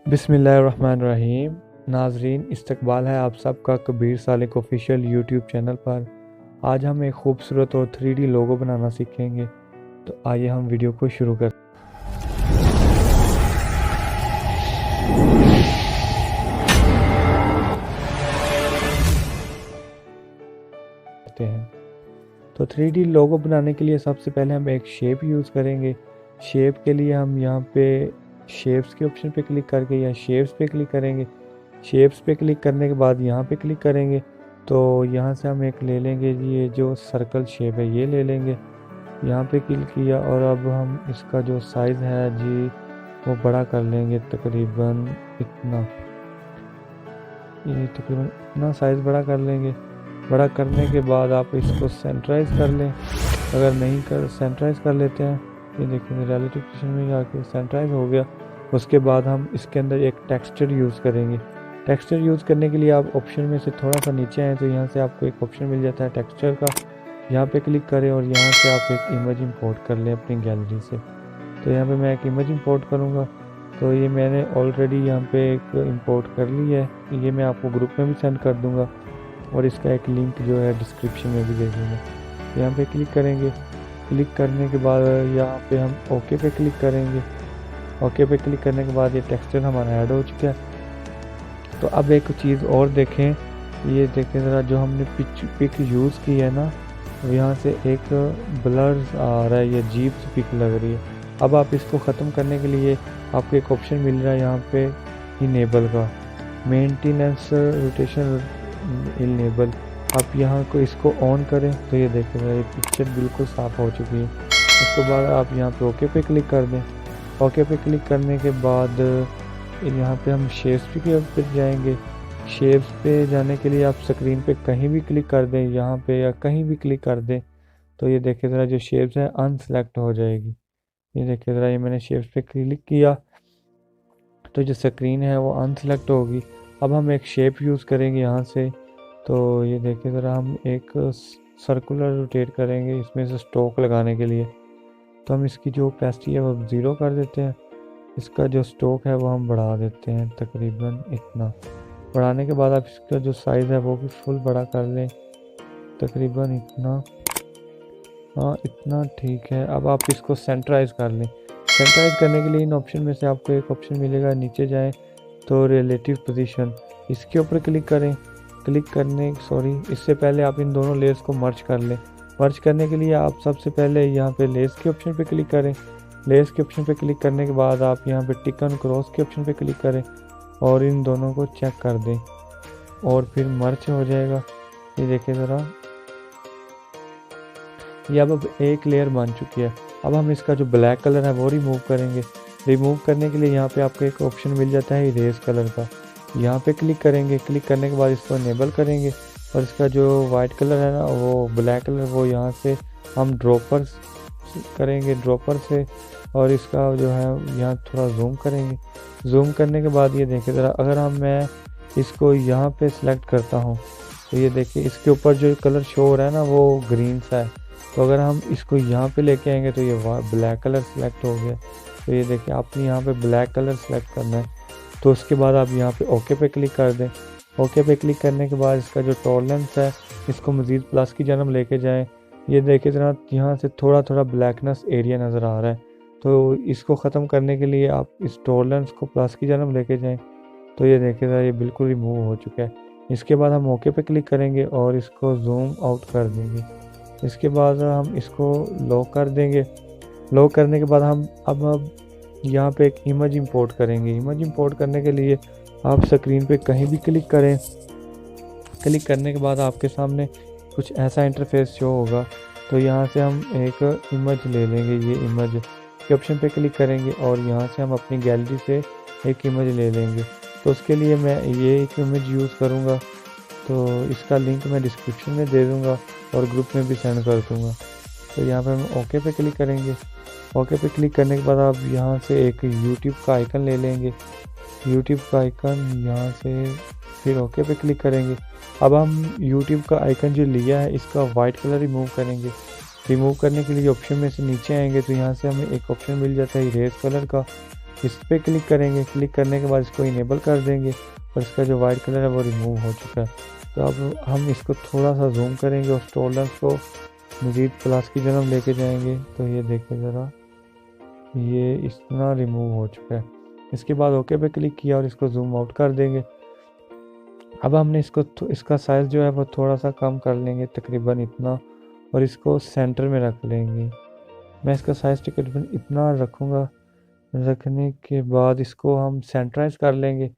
बिस्मिल्लाहिर्रहमानिर्रहीम। नाजरीन, इस्तकबाल है आप सबका Kabir Salik official YouTube channel पर। आज हम एक खूबसूरत और 3D लोगो बनाना सीखेंगे। तो आइए हम वीडियो को शुरू करते हैं। तो 3D लोगो बनाने के लिए सबसे पहले हम एक शेप यूज़ करेंगे। शेप के लिए हम यहाँ पे शेप्स के ऑप्शन पे क्लिक करके या शेप्स पे क्लिक करेंगे। शेप्स पे क्लिक करने के बाद यहाँ पे क्लिक करेंगे तो यहाँ से हम एक ले लेंगे जी, ये जो सर्कल शेप है ये ले लेंगे। यहाँ पे क्लिक किया और अब हम इसका जो साइज़ है जी वो बड़ा कर लेंगे, तकरीबन इतना, ये तकरीबन इतना साइज़ बड़ा कर लेंगे। बड़ा करने के बाद आप इसको सेंटराइज़ कर लें। अगर नहीं कर सेंटराइज़ कर लेते हैं, ये देखिए रिलेटिव पोजीशन में जाके सेंटराइज़ हो गया। उसके बाद हम इसके अंदर एक टेक्सचर यूज़ करेंगे। टेक्सचर यूज़ करने के लिए आप ऑप्शन में से थोड़ा सा नीचे आएँ तो यहाँ से आपको एक ऑप्शन मिल जाता है टेक्सचर का। यहाँ पे क्लिक करें और यहाँ से आप एक इमेज इंपोर्ट कर लें अपनी गैलरी से। तो यहाँ पे मैं एक इमेज इंपोर्ट करूँगा। तो ये मैंने ऑलरेडी यहाँ पे एक इंपोर्ट कर ली है। ये मैं आपको ग्रुप में भी सेंड कर दूँगा और इसका एक लिंक जो है डिस्क्रिप्शन में भी दे दूँगा। यहाँ पे क्लिक करेंगे। क्लिक करने के बाद यहाँ पे हम ओके पे क्लिक करेंगे। ओके पे क्लिक करने के बाद ये टेक्सचर हमारा ऐड हो चुका है। तो अब एक चीज़ और देखें, ये देखें ज़रा, जो हमने पिक यूज़ की है ना, यहाँ से एक ब्लर आ रहा है, ये अजीब सी पिक लग रही है। अब आप इसको ख़त्म करने के लिए आपको एक ऑप्शन मिल रहा है यहाँ पे इनेबल का, मेंटेनेंस रोटेशन इनेबल। आप यहाँ को इसको ऑन करें तो ये देखें ये पिक्चर बिल्कुल साफ़ हो चुकी है। उसके बाद आप यहाँ पे ओके पे क्लिक कर दें। ओके पे क्लिक करने के बाद यहाँ पे हम शेप्स पे जाएंगे। शेप्स पे जाने के लिए आप स्क्रीन पे कहीं भी क्लिक कर दें, यहाँ पे या कहीं भी क्लिक कर दें तो ये देखिए ज़रा जो शेप्स है अनसेलेक्ट हो जाएगी। ये देखिए ज़रा, ये मैंने शेप्स पे क्लिक किया तो जो स्क्रीन है वो अनसेलेक्ट होगी। अब हम एक शेप यूज़ करेंगे यहाँ से। तो ये देखिए ज़रा, हम एक सर्कुलर रोटेट करेंगे इसमें से स्ट्रोक लगाने के लिए। तो हम इसकी जो ओपेसिटी है वो 0 कर देते हैं। इसका जो स्ट्रोक है वो हम बढ़ा देते हैं तकरीबन इतना। बढ़ाने के बाद आप इसका जो साइज़ है वो भी फुल बड़ा कर लें, तकरीबन इतना। हाँ, इतना ठीक है। अब आप इसको सेंटराइज़ कर लें। सेंटराइज़ करने के लिए इन ऑप्शन में से आपको एक ऑप्शन मिलेगा, नीचे जाएं तो रिलेटिव पोजीशन, इसके ऊपर क्लिक करें। क्लिक करने इससे पहले आप इन दोनों लेयर्स को मर्ज कर लें। मर्ज करने के लिए आप सबसे पहले यहाँ पे लेयर्स के ऑप्शन पे क्लिक करें। लेयर्स के ऑप्शन पे क्लिक करने के बाद आप यहाँ पे टिक एंड क्रॉस के ऑप्शन पे क्लिक करें और इन दोनों को चेक कर दें और फिर मर्ज हो जाएगा। ये देखिए ज़रा, ये अब एक लेयर बन चुकी है। अब हम इसका जो ब्लैक कलर है वो रिमूव करेंगे। रिमूव करने के लिए यहाँ पे आपको एक ऑप्शन मिल जाता है इरेज कलर का। यहाँ पे क्लिक करेंगे। क्लिक करने के बाद इसको इनेबल करेंगे और इसका जो वाइट कलर है ना, वो ब्लैक कलर, वो यहाँ से हम ड्रॉपर करेंगे, ड्रॉपर से, और इसका जो है यहाँ थोड़ा जूम करेंगे। जूम करने के बाद ये देखिए ज़रा, अगर मैं इसको यहाँ पे सिलेक्ट करता हूँ तो ये देखिए इसके ऊपर जो कलर शो हो रहा है ना वो ग्रीन सा है। तो अगर हम इसको यहाँ पे लेके आएंगे तो ये ब्लैक कलर सेलेक्ट हो गया। तो ये देखिए आपने यहाँ पे ब्लैक कलर सेलेक्ट करना है। तो उसके बाद आप यहाँ पे ओके पे क्लिक कर दें। ओके पे क्लिक करने के बाद इसका जो टॉलरेंस है इसको मज़ीद प्लस की जानब लेके जाएं। ये देखिए ज़रा, यहाँ से थोड़ा थोड़ा ब्लैकनेस एरिया नज़र आ रहा है। तो इसको ख़त्म करने के लिए आप इस टॉलरेंस को प्लस की जानब लेके जाएं। तो ये देखिए ज़रा, ये बिल्कुल रिमूव हो चुका है। इसके बाद हम ओके पे क्लिक करेंगे और इसको जूम आउट कर देंगे। इसके बाद हम इसको लॉक कर देंगे। लॉक करने के बाद हम अब यहाँ पे एक इमेज इंपोर्ट करेंगे। इमेज इंपोर्ट करने के लिए आप स्क्रीन पे कहीं भी क्लिक करें। क्लिक करने के बाद आपके सामने कुछ ऐसा इंटरफेस शो होगा। तो यहाँ से हम एक इमेज ले लेंगे। ये इमेज के ऑप्शन पे क्लिक करेंगे और यहाँ से हम अपनी गैलरी से एक इमेज ले लेंगे। तो उसके लिए मैं ये एक इमेज यूज़ करूँगा। तो इसका लिंक मैं डिस्क्रिप्शन में दे दूँगा और ग्रुप में भी सेंड कर दूँगा। तो यहाँ पे हम ओके पे क्लिक करेंगे। ओके पे क्लिक करने के बाद आप यहाँ से एक यूट्यूब का आइकन ले लेंगे। यूट्यूब का आइकन यहाँ से, फिर ओके पे क्लिक करेंगे। अब हम यूट्यूब का आइकन जो लिया है इसका वाइट कलर रिमूव करेंगे। रिमूव करने के लिए ऑप्शन में से नीचे आएंगे तो यहाँ से हमें एक ऑप्शन मिल जाता है इरेज कलर का। इस पर क्लिक करेंगे। क्लिक करने के बाद इसको इनेबल कर देंगे और इसका जो वाइट कलर है वो रिमूव हो चुका है। तो अब हम इसको थोड़ा सा जूम करेंगे और टॉलरेंस को मज़ीद प्लस की जगह लेके जाएंगे। तो ये देखें ज़रा, ये इतना रिमूव हो चुका है। इसके बाद ओके पे क्लिक किया और इसको जूम आउट कर देंगे। अब हमने इसका साइज़ जो है वो थोड़ा सा कम कर लेंगे, तकरीबन इतना, और इसको सेंटर में रख लेंगे। मैं इसका साइज़ तकरीबन इतना रखूँगा। रखने के बाद इसको हम सेंटराइज कर लेंगे।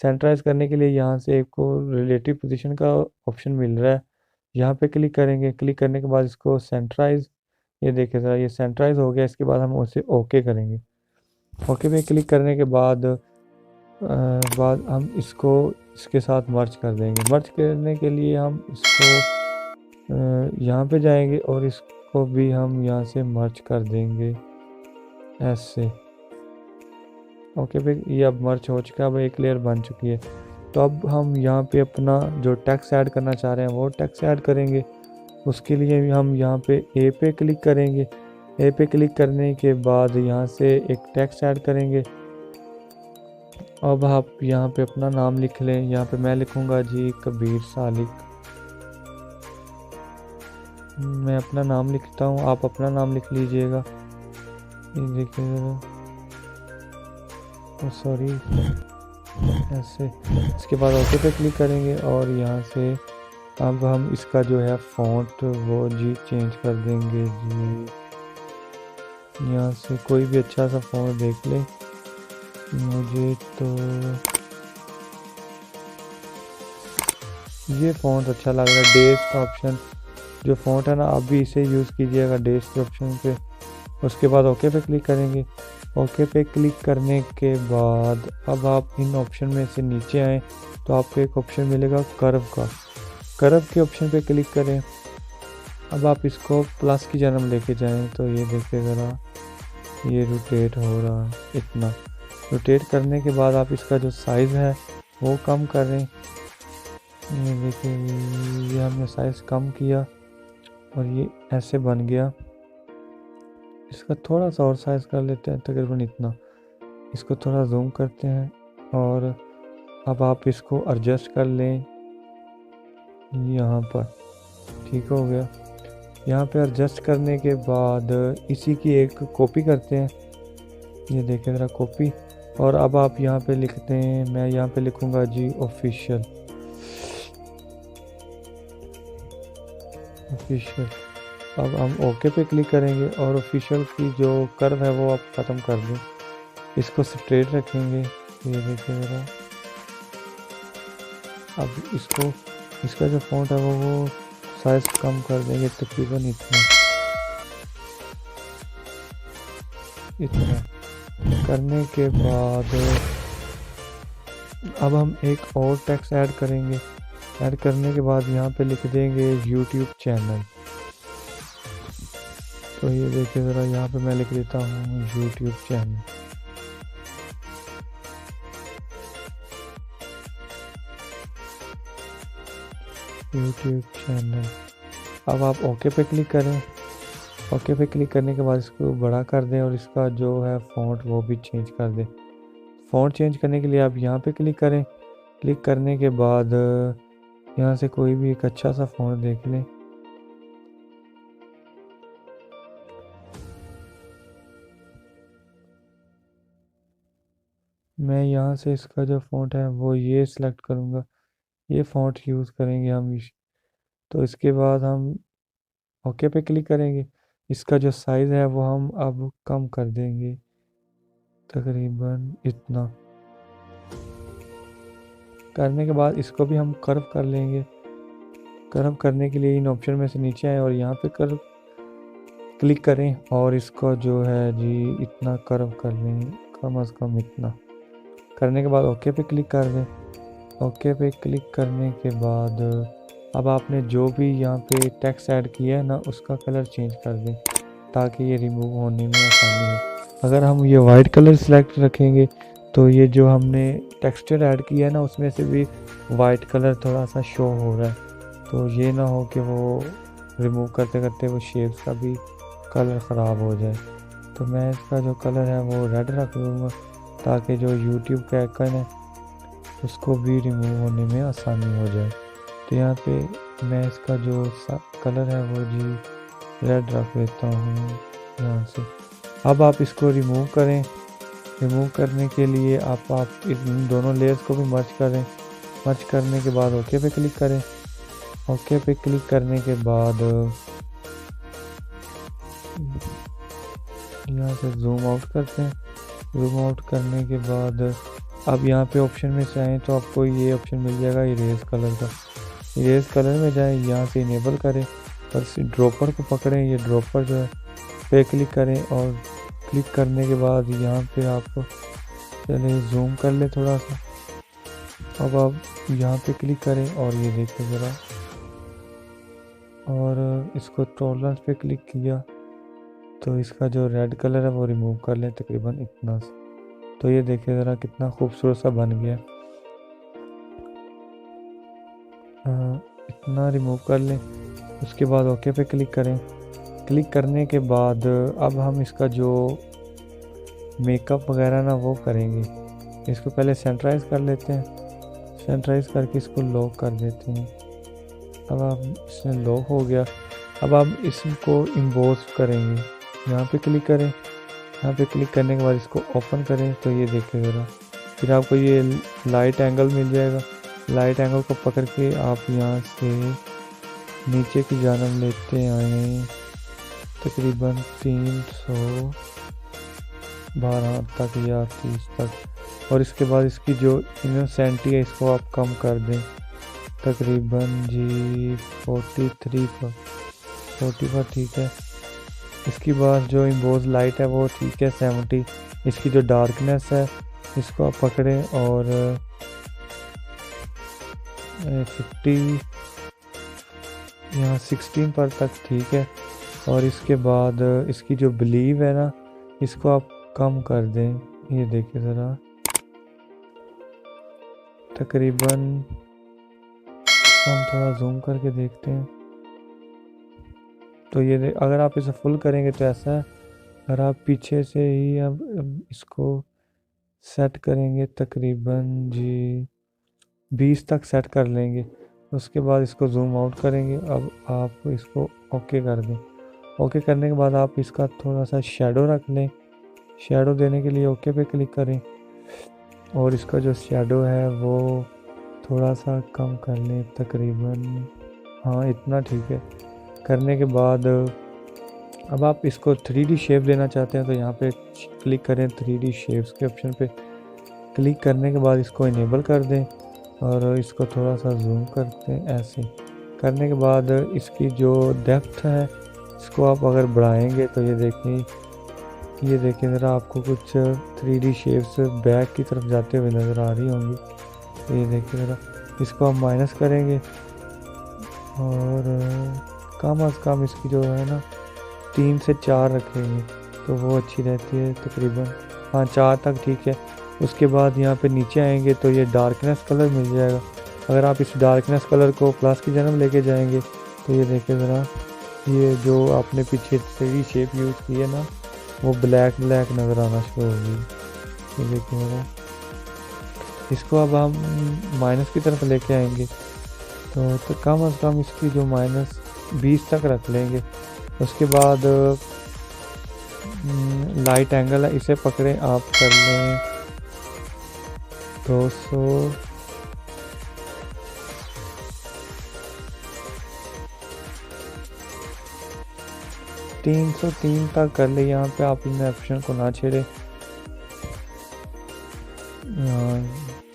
सेंटराइज करने के लिए यहाँ से एक को रिलेटिव पोजीशन का ऑप्शन मिल रहा है, यहाँ पे क्लिक करेंगे। क्लिक करने के बाद इसको सेंटराइज, ये देखिए ज़रा, ये सेंटराइज हो गया। इसके बाद हम उसे ओके करेंगे। ओके पे क्लिक करने के बाद हम इसको इसके साथ मर्ज कर देंगे। मर्ज करने के लिए हम इसको यहाँ पे जाएंगे और इसको भी हम यहाँ से मर्ज कर देंगे ऐसे। ओके पे ये अब मर्ज हो चुका है, अब एक लेयर बन चुकी है। तो अब हम यहाँ पे अपना जो टेक्स्ट ऐड करना चाह रहे हैं वो टेक्स्ट ऐड करेंगे। उसके लिए हम यहाँ पे ए पे क्लिक करेंगे। ए पे क्लिक करने के बाद यहाँ से एक टेक्स्ट ऐड करेंगे। अब आप यहाँ पे अपना नाम लिख लें। यहाँ पे मैं लिखूँगा जी कबीर सालिक। मैं अपना नाम लिखता हूँ, आप अपना नाम लिख लीजिएगा। ये देखिए ज़रा, सॉरी, ऐसे। इसके बाद ओके पे क्लिक करेंगे और यहाँ से अब हम इसका जो है फ़ॉन्ट वो जी चेंज कर देंगे जी। यहाँ से कोई भी अच्छा सा फ़ॉन्ट देख लें। मुझे तो ये फ़ॉन्ट अच्छा लग रहा है, डेज का ऑप्शन जो फ़ॉन्ट है ना, आप भी इसे यूज़ कीजिएगा डेज के ऑप्शन पे। उसके बाद ओके पे क्लिक करेंगे। ओके पे क्लिक करने के बाद अब आप इन ऑप्शन में से नीचे आएँ तो आपको एक ऑप्शन मिलेगा कर्व का। कर्व के ऑप्शन पे क्लिक करें। अब आप इसको प्लस की जन्म लेके जाएं तो ये देखिए ज़रा, ये रोटेट हो रहा है इतना। रोटेट करने के बाद आप इसका जो साइज़ है वो कम करें। ये देखिए, ये हमने साइज़ कम किया और ये ऐसे बन गया। इसका थोड़ा सा और साइज़ कर लेते हैं, तकरीबन इतना। इसको थोड़ा जूम करते हैं और अब आप इसको एडजस्ट कर लें यहाँ पर। ठीक हो गया। यहाँ पे एडजस्ट करने के बाद इसी की एक कॉपी करते हैं। ये देखें ज़रा, कॉपी। और अब आप यहाँ पे लिखते हैं, मैं यहाँ पे लिखूँगा जी ऑफिशियल। अब हम ओके पे क्लिक करेंगे और ऑफिशियल की जो कर्व है वो आप ख़त्म कर दें। इसको स्ट्रेट रखेंगे। ये देखिए ज़रा, अब इसको, इसका जो फ़ॉन्ट है वो साइज़ कम कर देंगे, तकरीबन इतना करने के बाद अब हम एक और टेक्स्ट ऐड करेंगे। ऐड करने के बाद यहाँ पे लिख देंगे यूट्यूब चैनल। तो ये देखिए ज़रा, यहाँ पे मैं लिख देता हूँ यूट्यूब चैनल। YouTube channel. अब आप ओके पे क्लिक करें। ओके पे क्लिक करने के बाद इसको बड़ा कर दें और इसका जो है फ़ॉन्ट वो भी चेंज कर दें। फ़ॉन्ट चेंज करने के लिए आप यहाँ पे क्लिक करें। क्लिक करने के बाद यहाँ से कोई भी एक अच्छा सा फ़ॉन्ट देख लें। मैं यहाँ से इसका जो फ़ॉन्ट है वो ये सिलेक्ट करूँगा। ये फ़ॉन्ट यूज़ करेंगे हम तो इसके बाद हम ओके पे क्लिक करेंगे। इसका जो साइज़ है वो हम अब कम कर देंगे, तकरीबन इतना। करने के बाद इसको भी हम कर्व कर लेंगे। कर्व करने के लिए इन ऑप्शन में से नीचे आए और यहाँ पे कर्व क्लिक करें और इसको जो है जी इतना कर्व कर लें, कम से कम इतना। करने के बाद ओके पे क्लिक कर दें। ओके पे क्लिक करने के बाद अब आपने जो भी यहाँ पे टेक्स्ट ऐड किया है ना, उसका कलर चेंज कर दें ताकि ये रिमूव होने में आसानी हो। अगर हम ये वाइट कलर सेलेक्ट रखेंगे तो ये जो हमने टेक्सचर ऐड किया है ना, उसमें से भी वाइट कलर थोड़ा सा शो हो रहा है। तो ये ना हो कि वो रिमूव करते करते वो शेप्स का भी कलर ख़राब हो जाए। तो मैं इसका जो कलर है वो रेड रख दूँगा। ताकि जो यूट्यूब का आइकन है उसको भी रिमूव होने में आसानी हो जाए। तो यहाँ पे मैं इसका जो कलर है वो जी रेड रख देता हूँ यहाँ से। अब आप इसको रिमूव करें। रिमूव करने के लिए आप इन दोनों लेयर्स को भी मर्ज करें। मर्ज करने के बाद ओके पे क्लिक करें। ओके पे क्लिक करने के बाद यहाँ से जूम आउट करते हैं। जूम आउट करने के बाद अब यहाँ पे ऑप्शन में चाहें तो आपको ये ऑप्शन मिल जाएगा इरेज कलर का। इरेज कलर में जाएं, यहाँ से इनेबल करें और ड्रॉपर को पकड़ें। ये ड्रॉपर जो है पे क्लिक करें और क्लिक करने के बाद यहाँ पे आप चले जूम कर लें थोड़ा सा। अब आप यहाँ पे क्लिक करें और ये देखें ज़रा, और इसको टॉलरेंस पे क्लिक किया तो इसका जो रेड कलर है वो रिमूव कर लें तकरीबन इतना सा। तो ये देखें ज़रा कितना खूबसूरत सा बन गया। इतना रिमूव कर लें। उसके बाद ओके पे क्लिक करें। क्लिक करने के बाद अब हम इसका जो मेकअप वगैरह ना वो करेंगे। इसको पहले सेंटराइज कर लेते हैं। सेंटराइज करके इसको लॉक कर देते हैं। अब आप इसमें लॉक हो गया। अब आप इसको इम्बोस करेंगे। यहाँ पे क्लिक करें। यहाँ पे क्लिक करने के बाद इसको ओपन करें तो ये देखें ज़रा, फिर आपको ये लाइट एंगल मिल जाएगा। लाइट एंगल को पकड़ के आप यहाँ से नीचे की जानब लेते आए तकरीबन 312 तक या 30 तक, और इसके बाद इसकी जो इनोसेंटी है इसको आप कम कर दें तकरीबन जी 43 पर ठीक है। इसके बाद जो इम्बोज लाइट है वो ठीक है 70। इसकी जो डार्कनेस है इसको आप पकड़ें और 50 यहाँ 16 पर तक ठीक है। और इसके बाद इसकी जो बिलीव है ना इसको आप कम कर दें। ये देखिए ज़रा तकरीबन, हम थोड़ा जूम करके देखते हैं तो ये अगर आप इसे फुल करेंगे तो ऐसा है। अगर आप पीछे से ही अब इसको सेट करेंगे तकरीबन जी 20 तक सेट कर लेंगे। उसके बाद इसको जूम आउट करेंगे। अब आप इसको ओके कर दें। ओके करने के बाद आप इसका थोड़ा सा शेडो रख लें। शेडो देने के लिए ओके पे क्लिक करें और इसका जो शेडो है वो थोड़ा सा कम कर लें तकरीबन, हाँ इतना ठीक है। करने के बाद अब आप इसको 3D शेप देना चाहते हैं तो यहाँ पे क्लिक करें। 3D शेप्स के ऑप्शन पे क्लिक करने के बाद इसको इनेबल कर दें और इसको थोड़ा सा जूम करते हैं। ऐसे करने के बाद इसकी जो डेप्थ है इसको आप अगर बढ़ाएंगे तो ये देखें ज़रा आपको कुछ 3D शेप्स बैक की तरफ जाते हुए नज़र आ रही होंगी। ये देखिए ज़रा, इसको हम माइनस करेंगे और कम अज़ कम इसकी जो है ना 3 से 4 रखेंगे तो वो अच्छी रहती है तकरीबन, हाँ 4 तक ठीक है। उसके बाद यहाँ पे नीचे आएंगे तो ये डार्कनेस कलर मिल जाएगा। अगर आप इस डार्कनेस कलर को प्लस की जन्म लेके जाएंगे तो ये देखें ज़रा, ये जो आपने पीछे 3D शेप यूज़ की है ना वो ब्लैक नज़र आना शुरू होगी। ये देखें ज़रा, इसको अब हम माइनस की तरफ लेके आएंगे तो कम अज़ कम इसकी जो -20 तक रख लेंगे। उसके बाद लाइट एंगल है इसे पकड़ें, आप कर लें 200, 303 तक कर ले। यहाँ पे आप इन ऑप्शन को ना छेड़े,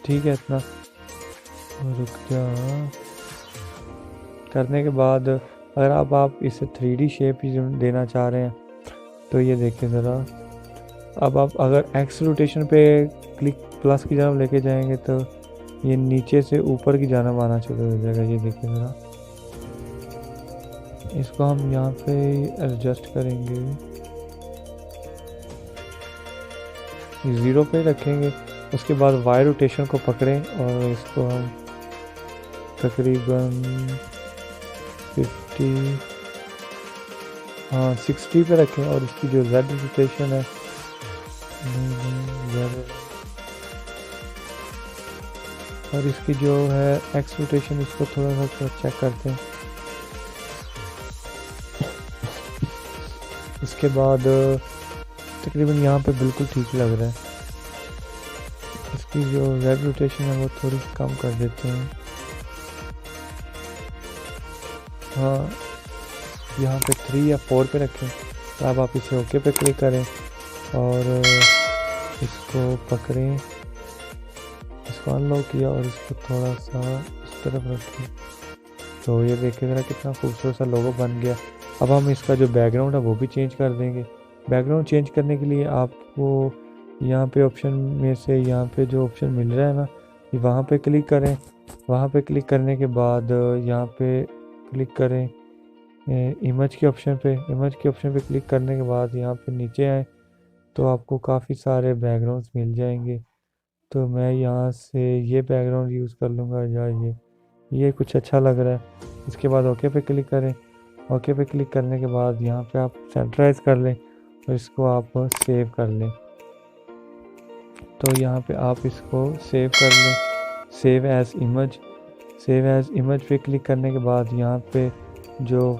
ठीक है इतना। रुक जा। करने के बाद अगर आप इसे 3D शेप ही देना चाह रहे हैं तो ये देखें ज़रा, अब आप अगर एक्स रोटेशन पे क्लिक प्लस की जानब लेके जाएंगे तो ये नीचे से ऊपर की जानब आना शुरू हो जाएगा। ये देखें ज़रा, इसको हम यहाँ पे एडजस्ट करेंगे, 0 पे रखेंगे। उसके बाद वाई रोटेशन को पकड़ें और इसको हम तकरीबन 60 पे रखें और इसकी जो Z रोटेशन है और इसकी जो है एक्स रोटेशन, इसको थोड़ा सा चेक करते हैं। इसके बाद तकरीबन यहाँ पे बिल्कुल ठीक लग रहा है। इसकी जो वेब रोटेशन है वो थोड़ी कम कर देते हैं। हाँ, यहाँ पे 3 या 4 पे रखें। तो अब आप इसे ओके पे क्लिक करें और इसको पकड़ें, इसको अनलॉक किया और इसको थोड़ा सा इस तरफ रखें। तो ये देखिए ज़रा कितना खूबसूरत सा लोगो बन गया। अब हम इसका जो बैकग्राउंड है वो भी चेंज कर देंगे। बैकग्राउंड चेंज करने के लिए आपको यहाँ पे ऑप्शन में से यहाँ पे जो ऑप्शन मिल रहा है ना, ये वहाँ पे क्लिक करें। वहाँ पे क्लिक करने के बाद यहाँ पे क्लिक करें इमेज के ऑप्शन पे। इमेज के ऑप्शन पे क्लिक करने के बाद यहाँ पे नीचे आए तो आपको काफ़ी सारे बैकग्राउंड्स मिल जाएंगे। तो मैं यहाँ से ये बैकग्राउंड यूज़ कर लूँगा या ये कुछ अच्छा लग रहा है। इसके बाद ओके पे क्लिक करें। ओके पे क्लिक करने के बाद यहाँ पे आप सेंटराइज कर लें और इसको आप सेव कर लें। तो यहाँ पे आप इसको सेव कर लें, save as image. Save as image पे क्लिक करने के बाद यहाँ पे जो